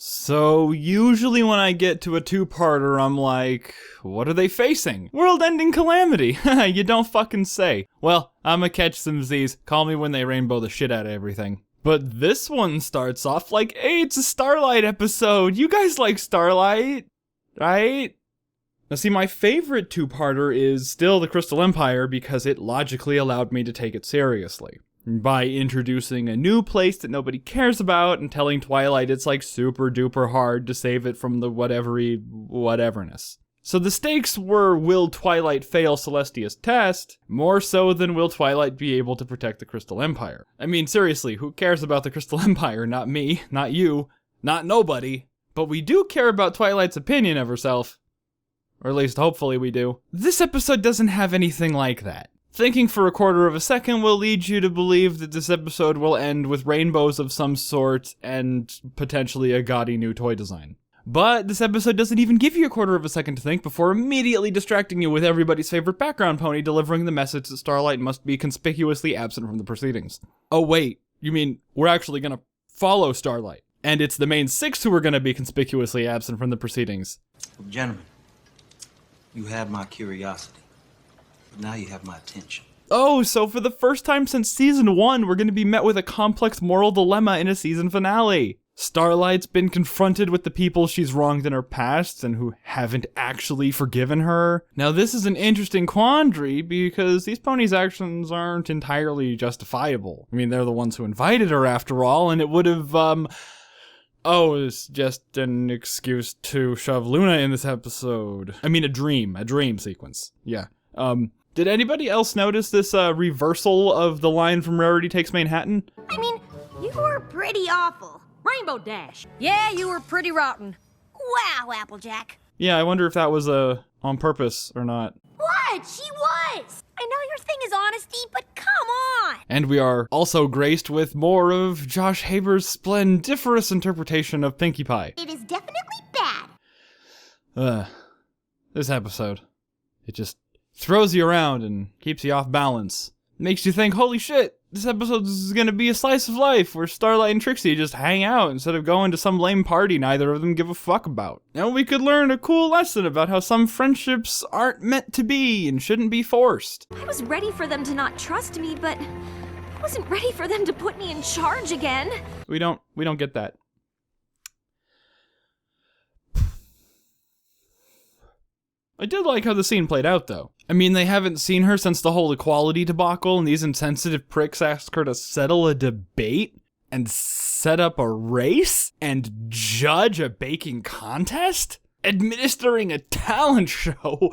So usually when I get to a two-parter, I'm like, what are they facing? World-ending calamity. You don't fucking say. Well, I'ma catch some Z's. Call me when they rainbow the shit out of everything. But this one starts off like, hey, it's a Starlight episode. You guys like Starlight, right? Now see, my favorite two-parter is still the Crystal Empire because it logically allowed me to take it seriously. By introducing a new place that nobody cares about and telling Twilight it's like super duper hard to save it from the whateverness. So the stakes were, will Twilight fail Celestia's test, more so than will Twilight be able to protect the Crystal Empire. I mean, seriously, who cares about the Crystal Empire? Not me, not you, not nobody. But we do care about Twilight's opinion of herself. Or at least hopefully we do. This episode doesn't have anything like that. Thinking for a quarter of a second will lead you to believe that this episode will end with rainbows of some sort and potentially a gaudy new toy design. But this episode doesn't even give you a quarter of a second to think before immediately distracting you with everybody's favorite background pony delivering the message that Starlight must be conspicuously absent from the proceedings. Oh wait, you mean we're actually gonna follow Starlight? And it's the main six who are gonna be conspicuously absent from the proceedings. Gentlemen, you have my curiosity. Now you have my attention. Oh, so for the first time since season 1, we're going to be met with a complex moral dilemma in a season finale. Starlight's been confronted with the people she's wronged in her past and who haven't actually forgiven her. Now this is an interesting quandary because these ponies' actions aren't entirely justifiable. I mean, they're the ones who invited her after all, and it would have, oh, it's just an excuse to shove Luna in this episode. I mean, a dream sequence. Yeah. Did anybody else notice this reversal of the line from Rarity Takes Manhattan? I mean, you were pretty awful. Rainbow Dash. Yeah, you were pretty rotten. Wow, Applejack. Yeah, I wonder if that was on purpose or not. What? She was! I know your thing is honesty, but come on! And we are also graced with more of Josh Haber's splendiferous interpretation of Pinkie Pie. It is definitely bad. This episode. It just throws you around and keeps you off balance. Makes you think, holy shit, this episode is gonna be a slice of life where Starlight and Trixie just hang out instead of going to some lame party neither of them give a fuck about. And we could learn a cool lesson about how some friendships aren't meant to be and shouldn't be forced. I was ready for them to not trust me, but I wasn't ready for them to put me in charge again. We don't get that. I did like how the scene played out, though. I mean, they haven't seen her since the whole equality debacle, and these insensitive pricks asked her to settle a debate and set up a race and judge a baking contest? Administering a talent show?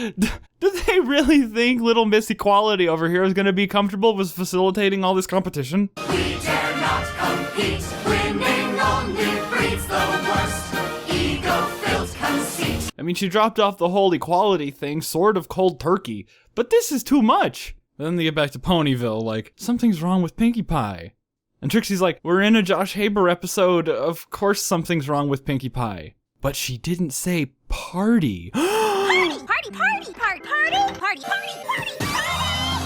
Do they really think Little Miss Equality over here is going to be comfortable with facilitating all this competition? We dare not compete, winning only breeds the worst. Ego-filled conceit. I mean, she dropped off the whole equality thing sort of cold turkey, but this is too much. Then they get back to Ponyville, like, something's wrong with Pinkie Pie. And Trixie's like, we're in a Josh Haber episode, of course something's wrong with Pinkie Pie. But she didn't say party. Party, party, party, party, party, party,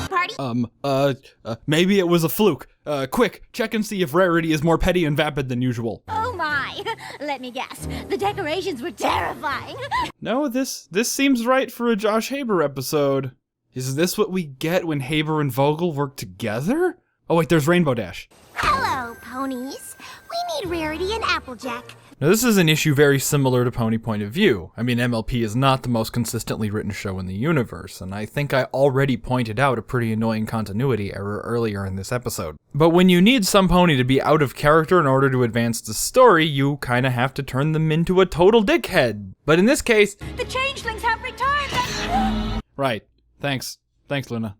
party, party. Maybe it was a fluke. Quick, check and see if Rarity is more petty and vapid than usual. Oh my, let me guess. The decorations were terrifying. No, this seems right for a Josh Haber episode. Is this what we get when Haber and Vogel work together? Oh wait, there's Rainbow Dash. Hello, ponies. We need Rarity and Applejack. Now this is an issue very similar to Pony Point of View. I mean, MLP is not the most consistently written show in the universe, and I think I already pointed out a pretty annoying continuity error earlier in this episode. But when you need some pony to be out of character in order to advance the story, you kinda have to turn them into a total dickhead. But in this case... The changelings have returned! Right. Thanks, Luna.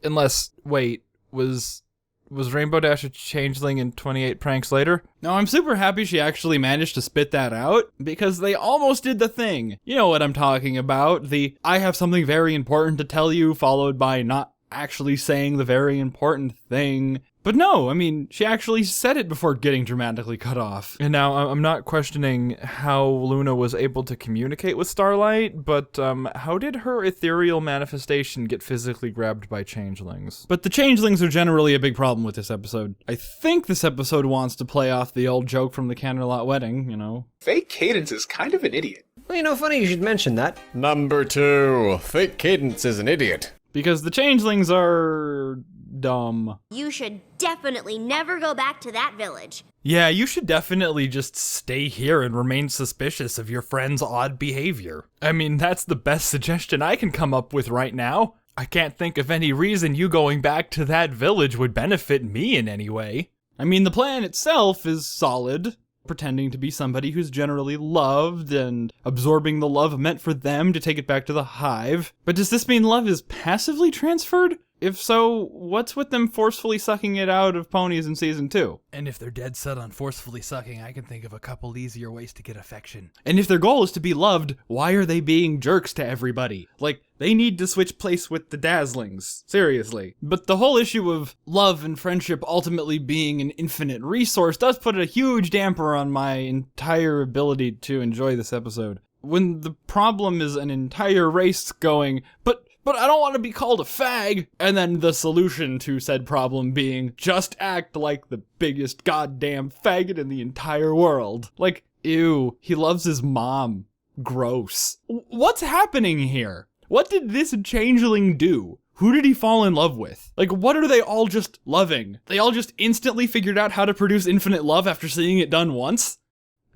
Unless, wait, was Rainbow Dash a changeling in 28 Pranks Later? No, I'm super happy she actually managed to spit that out, because they almost did the thing. You know what I'm talking about, the I have something very important to tell you, followed by not actually saying the very important thing. But no, I mean, she actually said it before getting dramatically cut off. And now I'm not questioning how Luna was able to communicate with Starlight, but how did her ethereal manifestation get physically grabbed by changelings? But the changelings are generally a big problem with this episode. I think this episode wants to play off the old joke from the Candlelight Wedding, you know. Fake Cadence is kind of an idiot. Well, funny you should mention that. Number 2, Fake Cadence is an idiot. Because the changelings are dumb. You should definitely never go back to that village. Yeah, you should definitely just stay here and remain suspicious of your friend's odd behavior. I mean, that's the best suggestion I can come up with right now. I can't think of any reason you going back to that village would benefit me in any way. I mean, the plan itself is solid. Pretending to be somebody who's generally loved and absorbing the love meant for them to take it back to the hive. But does this mean love is passively transferred? If so, what's with them forcefully sucking it out of Ponies in season 2? And if they're dead set on forcefully sucking, I can think of a couple easier ways to get affection. And if their goal is to be loved, why are they being jerks to everybody? Like, they need to switch place with the Dazzlings. Seriously. But the whole issue of love and friendship ultimately being an infinite resource does put a huge damper on my entire ability to enjoy this episode. When the problem is an entire race going, but I don't want to be called a fag. And then the solution to said problem being just act like the biggest goddamn faggot in the entire world. Like, ew, he loves his mom. Gross. What's happening here? What did this changeling do? Who did he fall in love with? Like, what are they all just loving? They all just instantly figured out how to produce infinite love after seeing it done once?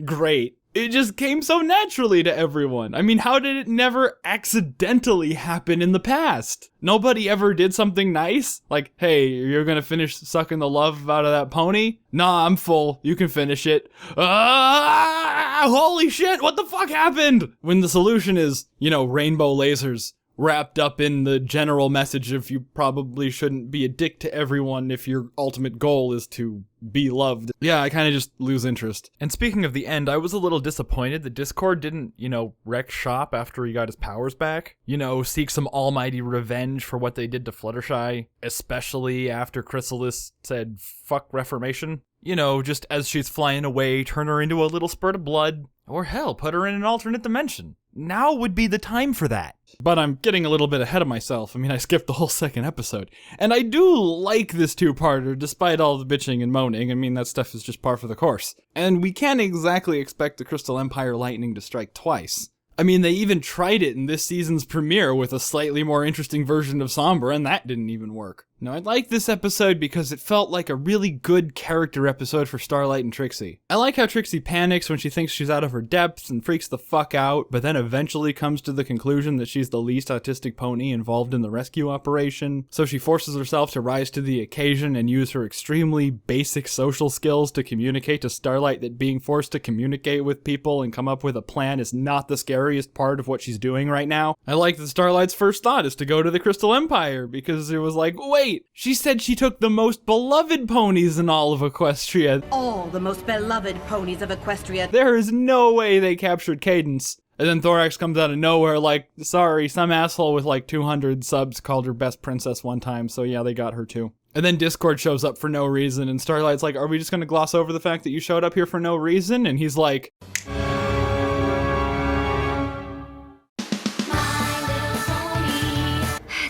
Great. It just came so naturally to everyone. I mean, how did it never accidentally happen in the past? Nobody ever did something nice? Like, hey, you're gonna finish sucking the love out of that pony? Nah, I'm full. You can finish it. Holy shit, what the fuck happened? When the solution is, you know, rainbow lasers wrapped up in the general message of you probably shouldn't be a dick to everyone if your ultimate goal is to be loved. Yeah, I kind of just lose interest. And speaking of the end, I was a little disappointed that Discord didn't, you know, wreck shop after he got his powers back. You know, seek some almighty revenge for what they did to Fluttershy, especially after Chrysalis said, fuck Reformation. You know, just as she's flying away, turn her into a little spurt of blood. Or hell, put her in an alternate dimension. Now would be the time for that. But I'm getting a little bit ahead of myself. I mean, I skipped the whole second episode. And I do like this two-parter, despite all the bitching and moaning. I mean, that stuff is just par for the course. And we can't exactly expect the Crystal Empire lightning to strike twice. I mean, they even tried it in this season's premiere with a slightly more interesting version of Sombra, and that didn't even work. Now, I like this episode because it felt like a really good character episode for Starlight and Trixie. I like how Trixie panics when she thinks she's out of her depth and freaks the fuck out, but then eventually comes to the conclusion that she's the least autistic pony involved in the rescue operation, so she forces herself to rise to the occasion and use her extremely basic social skills to communicate to Starlight that being forced to communicate with people and come up with a plan is not the scariest part of what she's doing right now. I like that Starlight's first thought is to go to the Crystal Empire, because it was like, wait, she said she took the most beloved ponies in all of Equestria. All the most beloved ponies of Equestria. There is no way they captured Cadence. And then Thorax comes out of nowhere like, sorry, some asshole with like 200 subs called her best princess one time, so yeah, they got her too. And then Discord shows up for no reason, and Starlight's like, are we just gonna gloss over the fact that you showed up here for no reason? And he's like,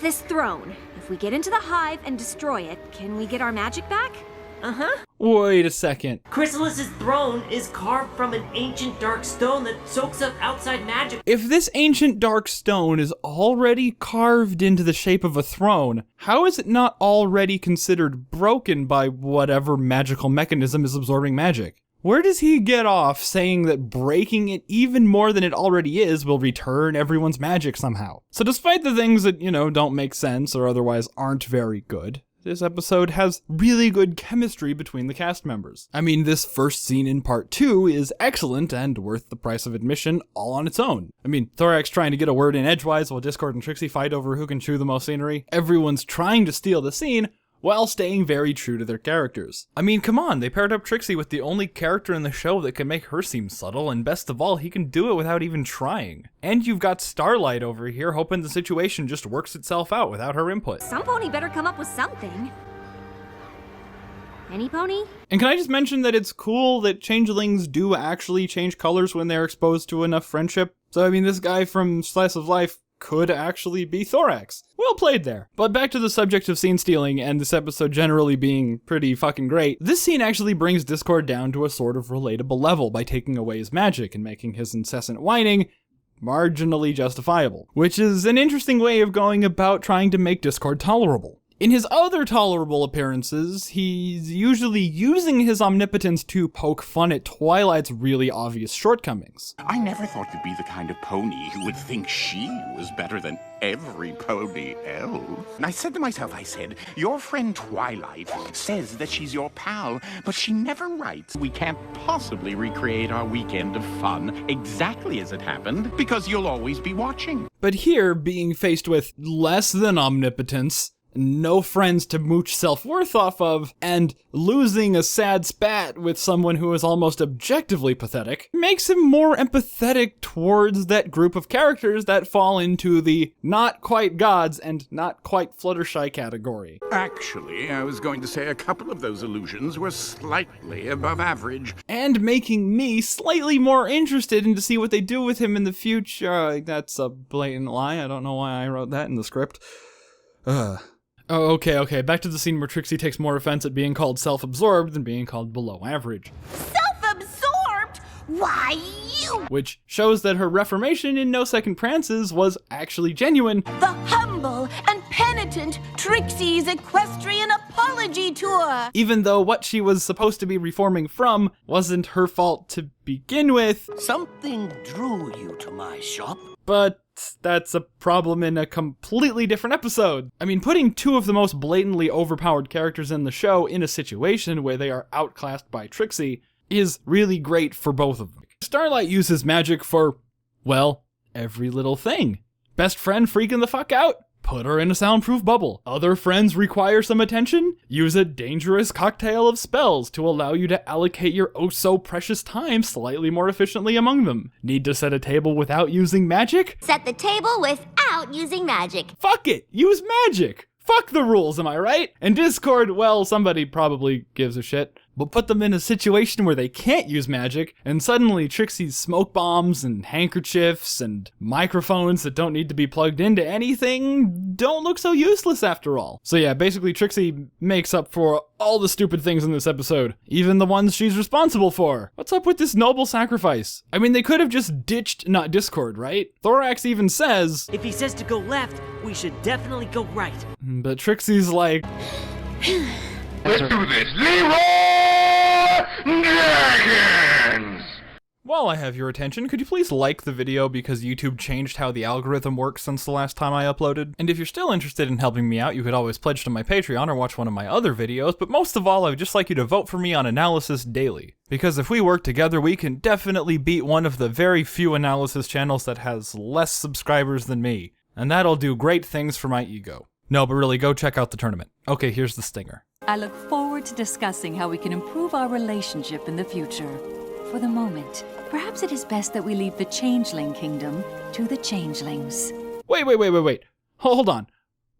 This throne. If we get into the hive and destroy it, can we get our magic back? wait a second. Chrysalis's throne is carved from an ancient dark stone that soaks up outside magic. If this ancient dark stone is already carved into the shape of a throne, how is it not already considered broken by whatever magical mechanism is absorbing magic? Where does he get off saying that breaking it even more than it already is will return everyone's magic somehow? So despite the things that, you know, don't make sense or otherwise aren't very good, this episode has really good chemistry between the cast members. I mean, this first scene in part 2 is excellent and worth the price of admission all on its own. I mean, Thorax trying to get a word in edgewise while Discord and Trixie fight over who can chew the most scenery. Everyone's trying to steal the scene, while staying very true to their characters. I mean, come on, they paired up Trixie with the only character in the show that can make her seem subtle, and best of all, he can do it without even trying. And you've got Starlight over here hoping the situation just works itself out without her input. Some pony better come up with something. Any pony? And can I just mention that it's cool that changelings do actually change colors when they're exposed to enough friendship? So I mean, this guy from Slice of Life could actually be Thorax. Well played there. But back to the subject of scene stealing and this episode generally being pretty fucking great, this scene actually brings Discord down to a sort of relatable level by taking away his magic and making his incessant whining marginally justifiable, which is an interesting way of going about trying to make Discord tolerable. In his other tolerable appearances, he's usually using his omnipotence to poke fun at Twilight's really obvious shortcomings. I never thought you'd be the kind of pony who would think she was better than every pony else. And I said to myself, your friend Twilight says that she's your pal, but she never writes. We can't possibly recreate our weekend of fun exactly as it happened, because you'll always be watching. But here, being faced with less than omnipotence, no friends to mooch self-worth off of, and losing a sad spat with someone who is almost objectively pathetic, makes him more empathetic towards that group of characters that fall into the not quite gods and not quite Fluttershy category. Actually, I was going to say a couple of those illusions were slightly above average. And making me slightly more interested in to see what they do with him in the future. That's a blatant lie. I don't know why I wrote that in the script. Oh, okay, back to the scene where Trixie takes more offense at being called self-absorbed than being called below average. Self-absorbed? Why, you... Which shows that her reformation in No Second Prances was actually genuine. The humble and penitent Trixie's equestrian apology tour. Even though what she was supposed to be reforming from wasn't her fault to begin with. Something drew you to my shop. But that's a problem in a completely different episode. I mean, putting two of the most blatantly overpowered characters in the show in a situation where they are outclassed by Trixie is really great for both of them. Starlight uses magic for, well, every little thing. Best friend freaking the fuck out? Put her in a soundproof bubble. Other friends require some attention? Use a dangerous cocktail of spells to allow you to allocate your oh-so-precious time slightly more efficiently among them. Need to set a table without using magic? Set the table without using magic. Fuck it! Use magic! Fuck the rules, am I right? And Discord, well, somebody probably gives a shit. But put them in a situation where they can't use magic, and suddenly Trixie's smoke bombs and handkerchiefs and microphones that don't need to be plugged into anything don't look so useless after all. So yeah, basically Trixie makes up for all the stupid things in this episode, even the ones she's responsible for. What's up with this noble sacrifice? I mean, they could have just ditched not Discord, right? Thorax even says, if he says to go left, we should definitely go right. But Trixie's like, Let's do this. Leroy Dragons! While I have your attention, could you please like the video because YouTube changed how the algorithm works since the last time I uploaded? And if you're still interested in helping me out, you could always pledge to my Patreon or watch one of my other videos, but most of all, I would just like you to vote for me on Analysis Daily. Because if we work together, we can definitely beat one of the very few analysis channels that has less subscribers than me. And that'll do great things for my ego. No, but really, go check out the tournament. Okay, here's the stinger. I look forward to discussing how we can improve our relationship in the future. For the moment, perhaps it is best that we leave the Changeling Kingdom to the Changelings. Wait. Hold on.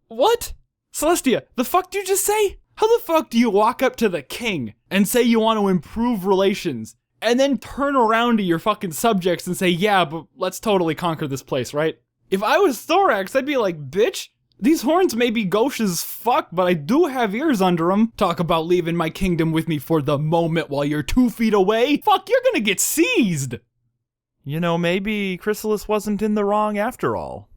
What? Celestia, the fuck did you just say? How the fuck do you walk up to the king and say you want to improve relations, and then turn around to your fucking subjects and say, yeah, but let's totally conquer this place, right? If I was Thorax, I'd be like, bitch, these horns may be gauche as fuck, but I do have ears under them. Talk about leaving my kingdom with me for the moment while you're 2 feet away. Fuck, you're gonna get seized. You know, maybe Chrysalis wasn't in the wrong after all.